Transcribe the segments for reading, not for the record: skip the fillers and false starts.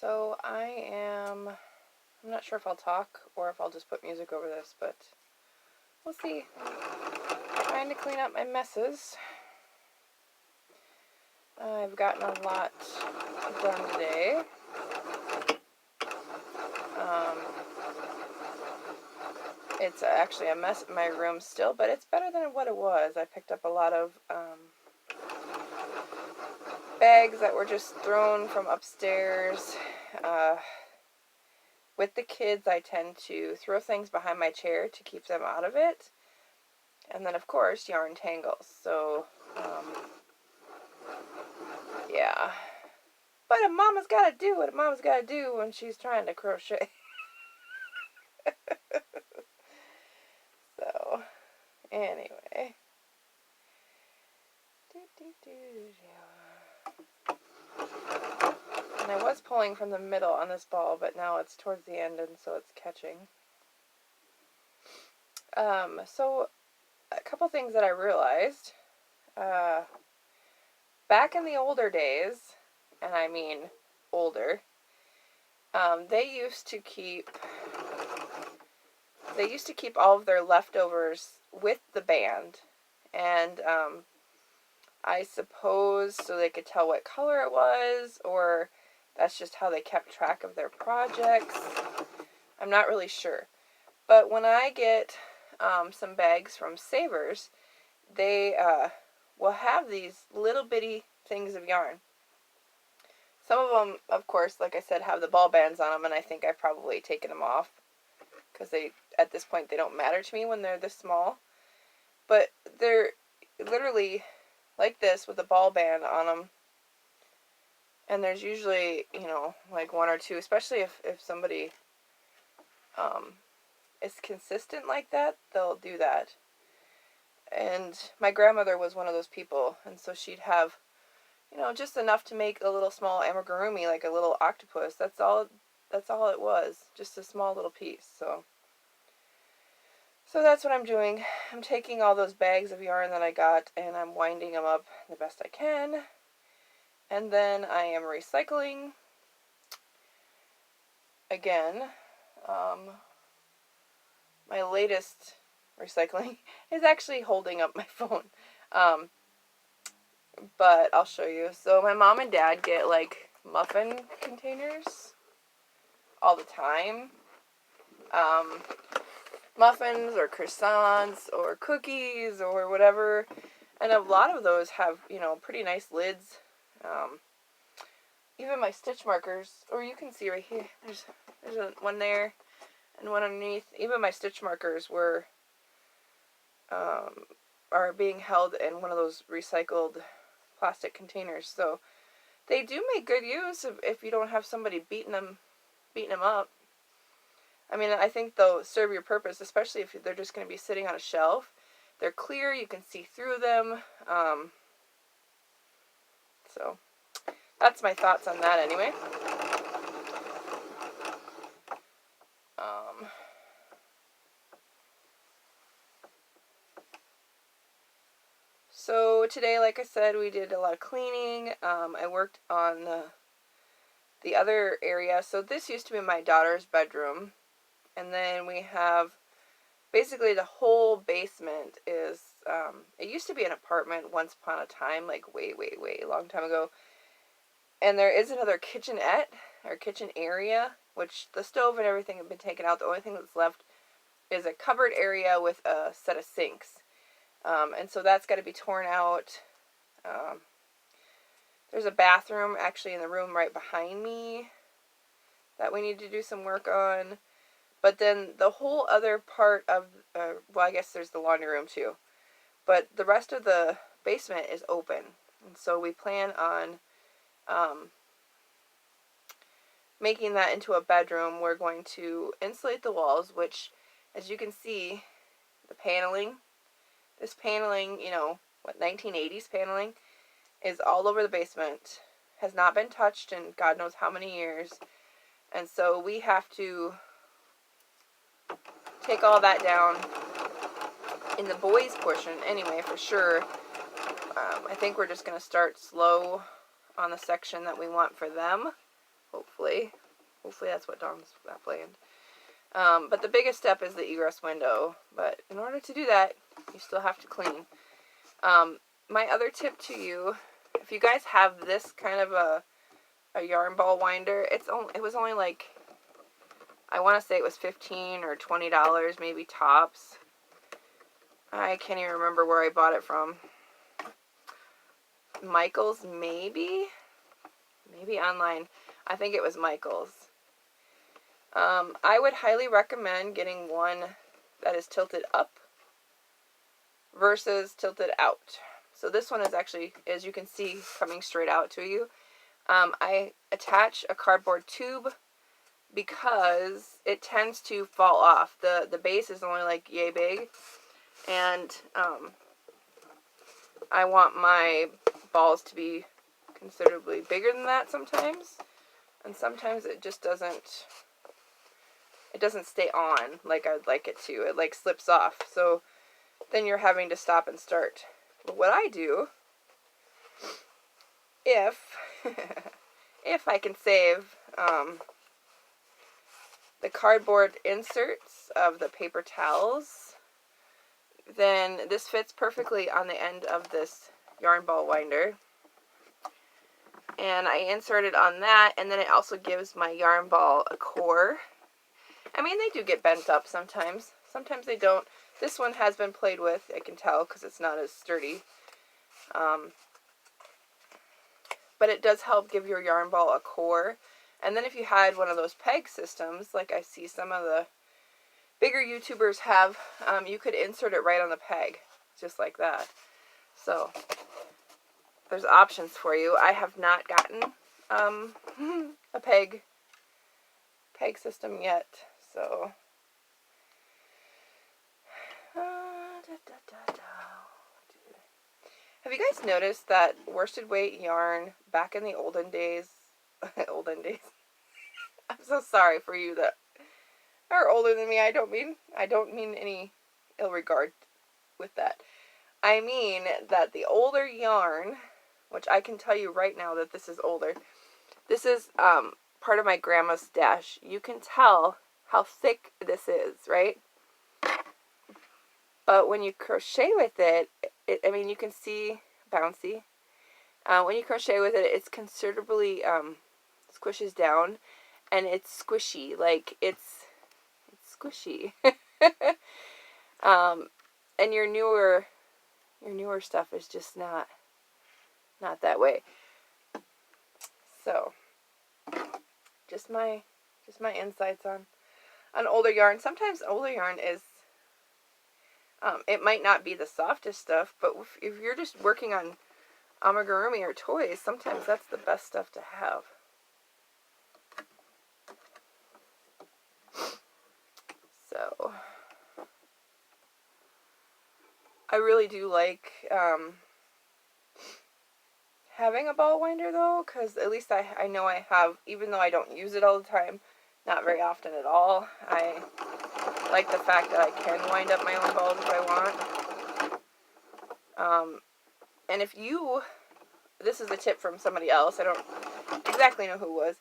So I'm not sure if I'll talk or if I'll just put music over this, but we'll see. I'm trying to clean up my messes. I've gotten a lot done today. It's actually a mess in my room still, but it's better than what it was. I picked up a lot of bags that were just thrown from upstairs. With the kids, I tend to throw things behind my chair to keep them out of it. And then, of course, yarn tangles. So, yeah. But a mama's got to do what a mama's got to do when she's trying to crochet. So, anyway. And I was pulling from the middle on this ball, but now it's towards the end, and so it's catching. So a couple things that I realized. Back in the older days, and I mean older, they used to keep all of their leftovers with the band, and I suppose so they could tell what color it was, or that's just how they kept track of their projects. I'm not really sure. But when I get some bags from Savers, they will have these little bitty things of yarn. Some of them, of course, like I said, have the ball bands on them, and I think I've probably taken them off because at this point, they don't matter to me when they're this small. But they're literally like this with a ball band on them. And there's usually, like one or two, especially if somebody is consistent like that, they'll do that. And my grandmother was one of those people, and so she'd have, just enough to make a little small amigurumi, like a little octopus. That's all it was, just a small little piece. So that's what I'm doing. I'm taking all those bags of yarn that I got, and I'm winding them up the best I can. And then I am recycling again. My latest recycling is actually holding up my phone. But I'll show you. So my mom and dad get like muffin containers all the time. Muffins or croissants or cookies or whatever. And a lot of those have, pretty nice lids. Even my stitch markers, or you can see right here, there's one there and one underneath. Even my stitch markers are being held in one of those recycled plastic containers. So they do make good use if you don't have somebody beating them up. I mean, I think they'll serve your purpose, especially if they're just going to be sitting on a shelf. They're clear, you can see through them. So that's my thoughts on that anyway. So today, like I said, we did a lot of cleaning. I worked on the other area. So this used to be my daughter's bedroom. And then we have basically the whole basement is, it used to be an apartment once upon a time, like way, way, way long time ago. And there is another kitchenette, or kitchen area, which the stove and everything have been taken out. The only thing that's left is a cupboard area with a set of sinks. And so that's got to be torn out. There's a bathroom actually in the room right behind me that we need to do some work on. But then the whole other part of, well, I guess there's the laundry room too. But the rest of the basement is open. And so we plan on making that into a bedroom. We're going to insulate the walls, which, as you can see, the paneling, this paneling, 1980s paneling, is all over the basement. Has not been touched in God knows how many years. And so we have to take all that down in the boys' portion anyway, for sure. I think we're just going to start slow on the section that we want for them. hopefully. Hopefully that's what Dawn's that planned. But the biggest step is the egress window. But in order to do that, you still have to clean. My other tip to you, if you guys have this kind of a yarn ball winder, it was only like, I want to say it was $15 or $20, maybe tops. I can't even remember where I bought it from. Michael's, maybe online. I think it was Michael's. I would highly recommend getting one that is tilted up versus tilted out. So this one is actually, as you can see, coming straight out to you. I attach a cardboard tube because it tends to fall off. The base is only like yay big, and I want my balls to be considerably bigger than that sometimes, and sometimes it just doesn't stay on like I'd like it to. It like slips off, so then you're having to stop and start. But what I do, if I can save the cardboard inserts of the paper towels, then this fits perfectly on the end of this yarn ball winder. And I insert it on that, and then it also gives my yarn ball a core. I mean, they do get bent up sometimes. Sometimes they don't. This one has been played with, I can tell, because it's not as sturdy. But it does help give your yarn ball a core. And then if you had one of those peg systems, like I see some of the bigger YouTubers have, you could insert it right on the peg, just like that. So there's options for you. I have not gotten a peg system yet, so have you guys noticed that worsted weight yarn back in the olden days? I'm so sorry for you that are older than me. I don't mean any ill regard with that. I mean that the older yarn, which I can tell you right now that this is older. This is part of my grandma's stash. You can tell how thick this is, right? But when you crochet with it, I mean, you can see bouncy. When you crochet with it, it's considerably squishes down, and it's squishy. Like it's squishy. And your newer stuff is just not that way. So just my insights on older yarn. Sometimes older yarn is it might not be the softest stuff, but if you're just working on amigurumi or toys, sometimes that's the best stuff to have. So I really do like having a ball winder though, because at least I know I have, even though I don't use it all the time, not very often at all, I like the fact that I can wind up my own balls if I want. And if you, this is a tip from somebody else, I don't exactly know who it was,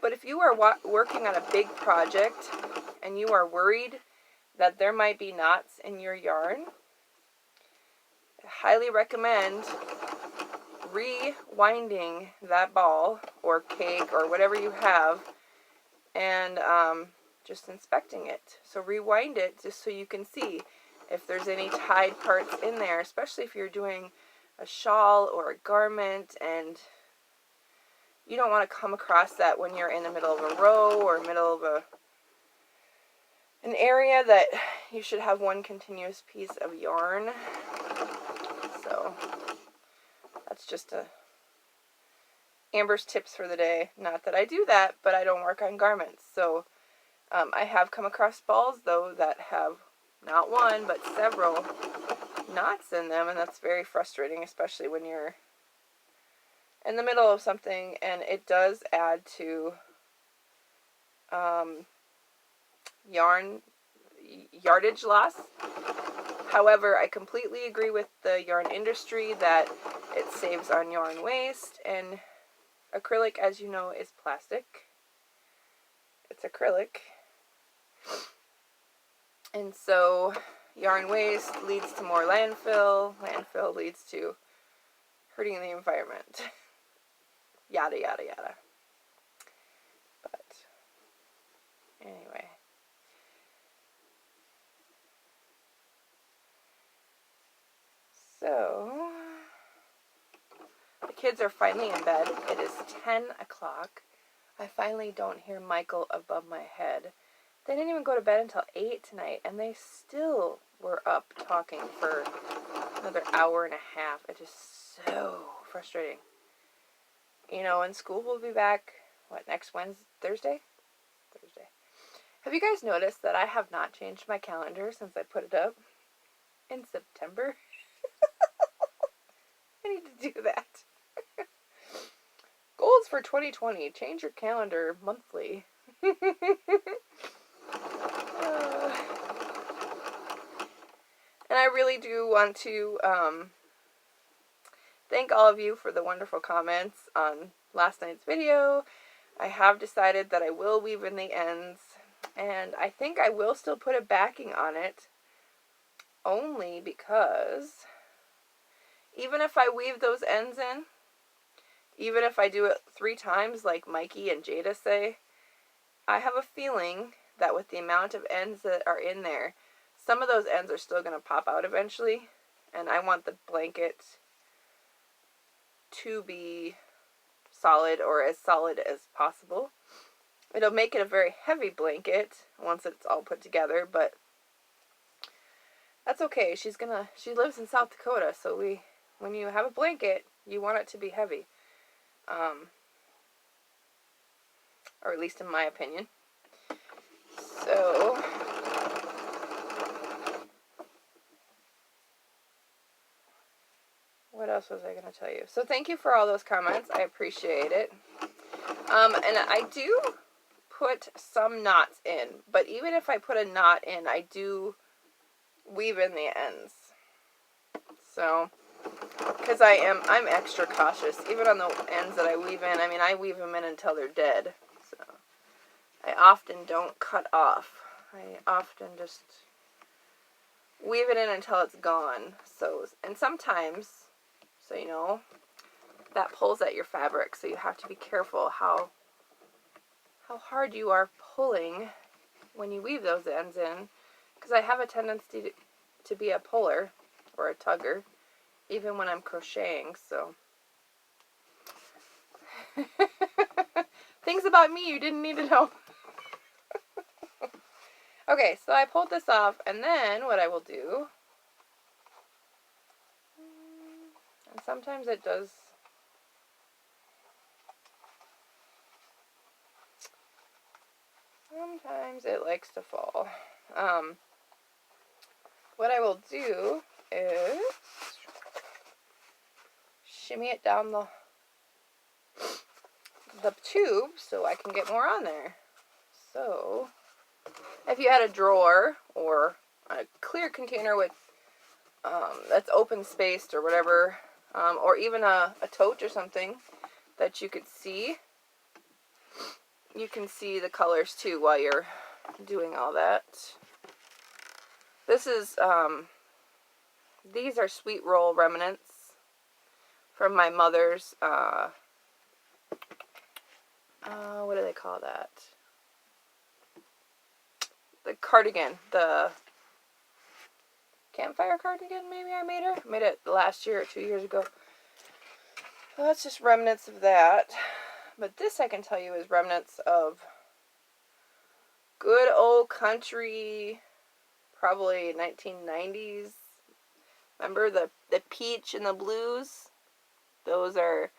but if you are working on a big project and you are worried that there might be knots in your yarn, I highly recommend rewinding that ball or cake or whatever you have, and just inspecting it. So rewind it just so you can see if there's any tied parts in there, especially if you're doing a shawl or a garment and you don't want to come across that when you're in the middle of a row or middle of an area that you should have one continuous piece of yarn. So that's just Amber's tips for the day. Not that I do that, but I don't work on garments. So I have come across balls though that have not one but several knots in them, and that's very frustrating, especially when you're in the middle of something, and it does add to yardage loss. However, I completely agree with the yarn industry that it saves on yarn waste, and acrylic, as you know, is plastic. it's acrylic. And so yarn waste leads to more landfill. Landfill leads to hurting the environment. Yada, yada, yada. But anyway. So, the kids are finally in bed. It is 10 o'clock. I finally don't hear Michael above my head. They didn't even go to bed until 8 tonight, and they still were up talking for another hour and a half. It is so frustrating. You know, and school will be back, what, next Wednesday? Thursday? Thursday. Have you guys noticed that I have not changed my calendar since I put it up in September? I need to do that. Goals for 2020. Change your calendar monthly. And I really do want to thank all of you for the wonderful comments on last night's video. I have decided that I will weave in the ends, and I think I will still put a backing on it, only because even if I weave those ends in, even if I do it 3 times like Mikey and Jada say, I have a feeling that with the amount of ends that are in there, some of those ends are still going to pop out eventually, and I want the blanket to be solid, or as solid as possible. It'll make it a very heavy blanket once it's all put together, but that's okay. She lives in South Dakota, so when you have a blanket, you want it to be heavy. Or at least in my opinion. So, what else was I going to tell you? So thank you for all those comments. I appreciate it. And I do put some knots in, but even if I put a knot in, I do weave in the ends. So, because I'm extra cautious, even on the ends that I weave in. I mean, I weave them in until they're dead. So, I often don't cut off. I often just weave it in until it's gone. So, and sometimes, so you know, that pulls at your fabric, so you have to be careful how hard you are pulling when you weave those ends in, because I have a tendency to be a puller or a tugger even when I'm crocheting. So things about me you didn't need to know. Okay, so I pulled this off, and then what I will do, and sometimes it does, sometimes it likes to fall. What I will do is shimmy it down the tube so I can get more on there. So, if you had a drawer or a clear container with that's open spaced or whatever, or even a tote or something that you could see, you can see the colors too while you're doing all that. This is, these are sweet roll remnants from my mother's, what do they call that? The cardigan, the campfire cardigan, maybe I made her. I made it last year or 2 years ago. Well, that's just remnants of that. But this, I can tell you, is remnants of good old country, probably 1990s. Remember the peach and the blues? Those are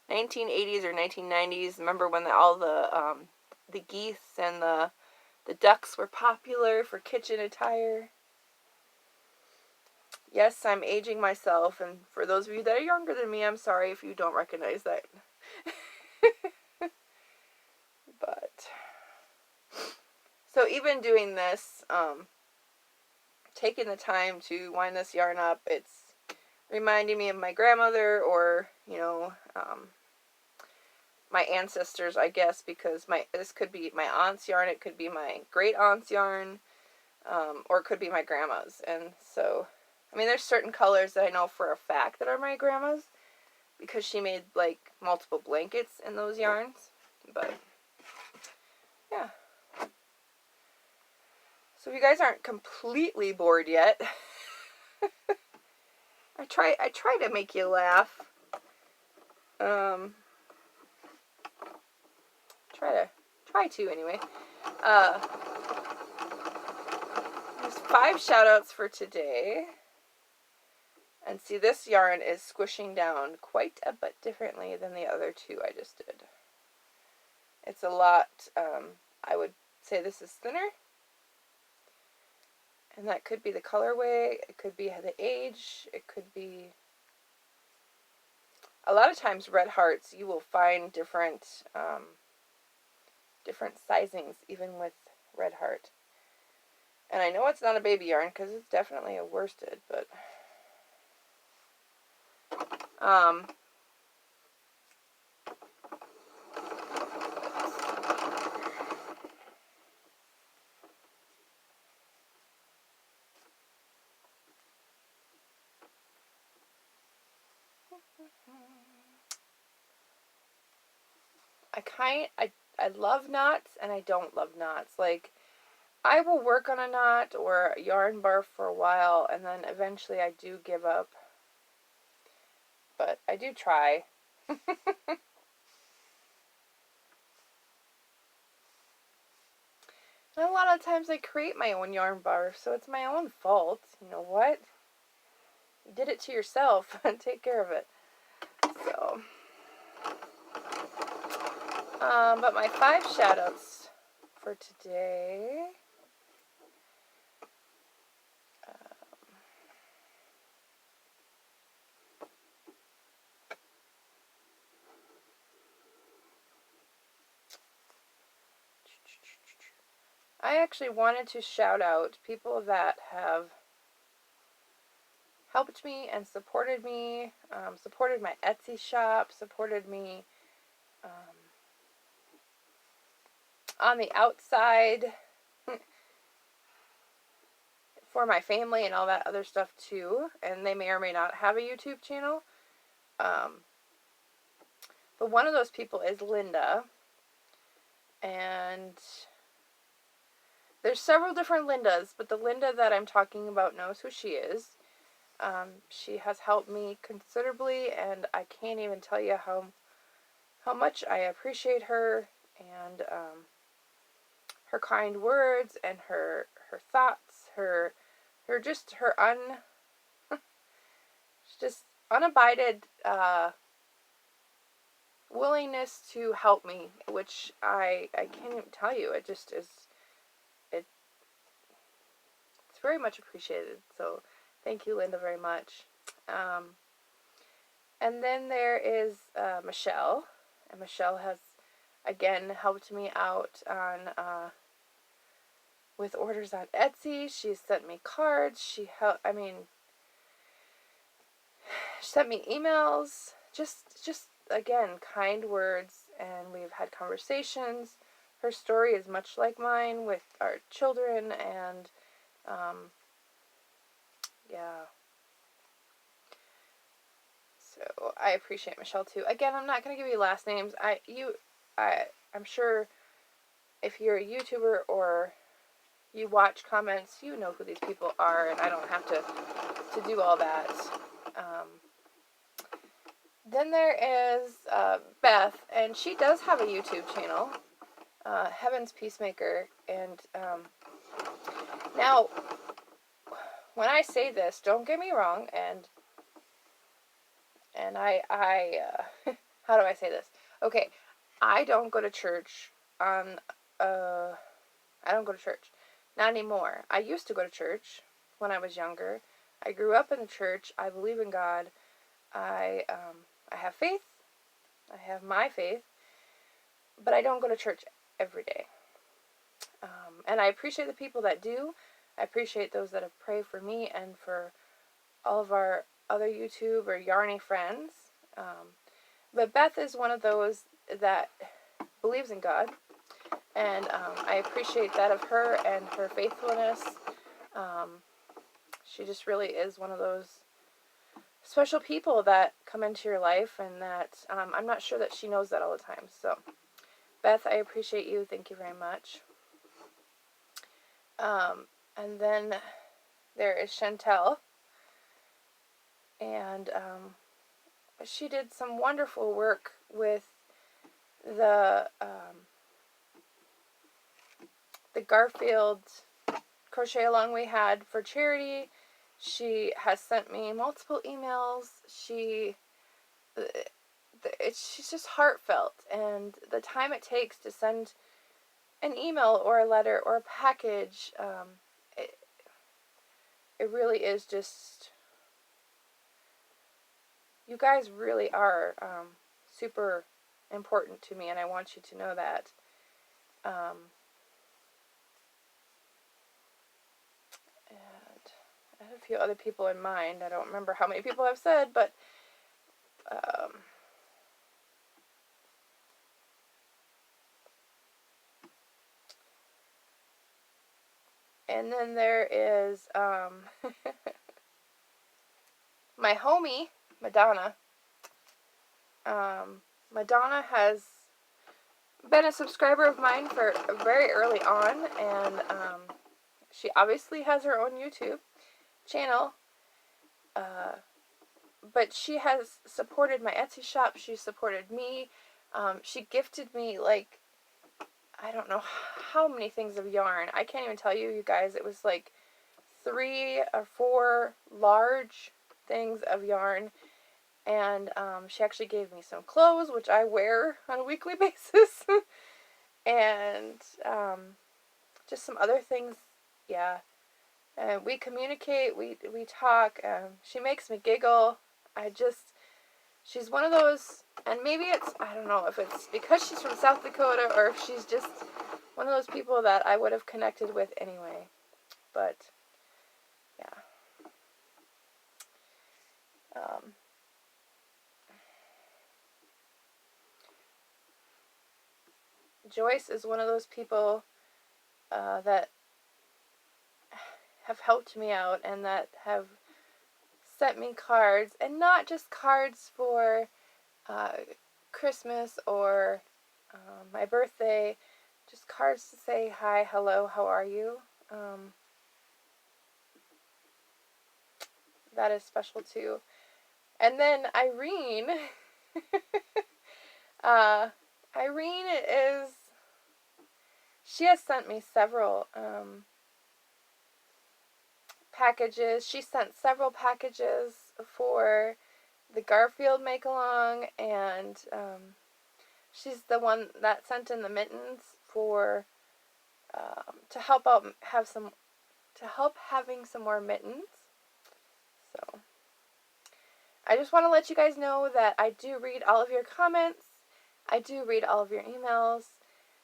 1980s or 1990s. Remember when all the geese and the ducks were popular for kitchen attire? Yes, I'm aging myself, and for those of you that are younger than me, I'm sorry if you don't recognize that. But, so even doing this, taking the time to wind this yarn up, it's reminding me of my grandmother, or, you know, my ancestors, I guess, because this could be my aunt's yarn, it could be my great aunt's yarn, or it could be my grandma's. And so, I mean, there's certain colors that I know for a fact that are my grandma's, because she made, like, multiple blankets in those yarns. But, yeah. So if you guys aren't completely bored yet, I try to make you laugh. Try to anyway. There's 5 shoutouts for today. And see, this yarn is squishing down quite a bit differently than the other 2 I just did. It's a lot, I would say this is thinner. And that could be the colorway, it could be the age, it could be... A lot of times, red hearts, you will find different sizings, even with red heart. And I know it's not a baby yarn, because it's definitely a worsted, but... I love knots and I don't love knots. Like, I will work on a knot or a yarn barf for a while, and then eventually I do give up. But I do try. And a lot of times I create my own yarn barf, so it's my own fault. You know what? You did it to yourself. Take care of it. So... but my 5 shoutouts for today. I actually wanted to shout out people that have helped me and supported me, supported my Etsy shop, supported me on the outside for my family and all that other stuff too. And they may or may not have a YouTube channel. But one of those people is Linda. And there's several different Lindas, but the Linda that I'm talking about knows who she is. She has helped me considerably, and I can't even tell you how much I appreciate her, and her kind words, and her thoughts, her just unabided willingness to help me, which I can't even tell you. It just is, it's very much appreciated. So thank you, Linda, very much. And then there is Michelle, and Michelle has again helped me out on with orders on Etsy. She sent me cards. She sent me emails. Just again, kind words, and we've had conversations. Her story is much like mine with our children, and yeah. So I appreciate Michelle too. Again, I'm not going to give you last names. I'm sure if you're a YouTuber or you watch comments, you know who these people are, and I don't have to do all that. Then there is Beth, and she does have a YouTube channel, Heaven's Peacemaker, and now, when I say this, don't get me wrong, and I how do I say this? Okay, I don't go to church I don't go to church. Not anymore. I used to go to church when I was younger. I grew up in the church. I believe in God. I have faith. I have my faith. But I don't go to church every day. And I appreciate the people that do. I appreciate those that have prayed for me and for all of our other YouTube or Yarny friends. But Beth is one of those that believes in God, and I appreciate that of her and her faithfulness. She just really is one of those special people that come into your life, and that I'm not sure that she knows that all the time. So, Beth, I appreciate you. Thank you very much. And then there is Chantel, and she did some wonderful work with the Garfield crochet along we had for charity. She has sent me multiple emails. She's just heartfelt, and the time it takes to send an email or a letter or a package, it really is just, you guys really are super important to me, and I want you to know that. And I have a few other people in mind. I don't remember how many people I've said, but and then there is my homie, Madonna. Madonna has been a subscriber of mine for very early on, and she obviously has her own YouTube channel, but she has supported my Etsy shop. She supported me. She gifted me, like, I don't know how many things of yarn. I can't even tell you, you guys. It was like 3 or 4 large things of yarn. And she actually gave me some clothes, which I wear on a weekly basis. And just some other things. Yeah. We communicate. We talk. She makes me giggle. She's one of those, and maybe it's, I don't know if it's because she's from South Dakota or if she's just one of those people that I would have connected with anyway. But, yeah. Joyce is one of those people that have helped me out and that have sent me cards, and not just cards for Christmas or my birthday, just cards to say hi, hello, how are you? That is special too. And then Irene, Irene is, she has sent me several packages. She sent several packages for the Garfield make-along, and she's the one that sent in the mittens for to help having some more mittens. So I just want to let you guys know that I do read all of your comments. I do read all of your emails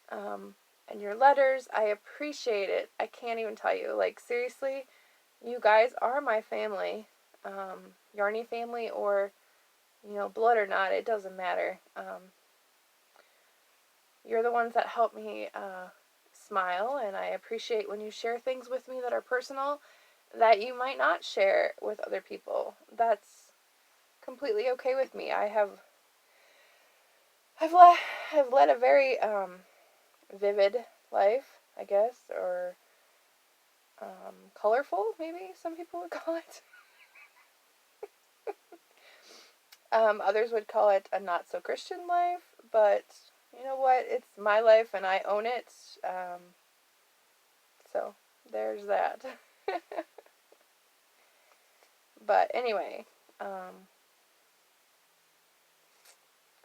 and your letters. I appreciate it. I can't even tell you. Like, seriously, you guys are my family. Yarny family, or, you know, blood or not, it doesn't matter. You're the ones that help me smile, and I appreciate when you share things with me that are personal that you might not share with other people. That's completely okay with me. I've led a very vivid life, I guess, or colorful, maybe some people would call it. Others would call it a not-so-Christian life, but you know what? It's my life, and I own it, so there's that. But anyway,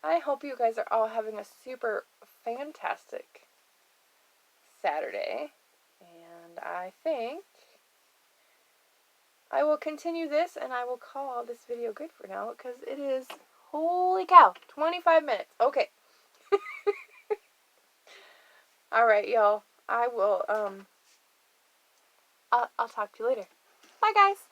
I hope you guys are all having a super fantastic Saturday, and I think I will continue this, and I will call this video good for now, because it is, holy cow, 25 minutes. Okay. Alright, y'all. I will, I'll talk to you later. Bye, guys.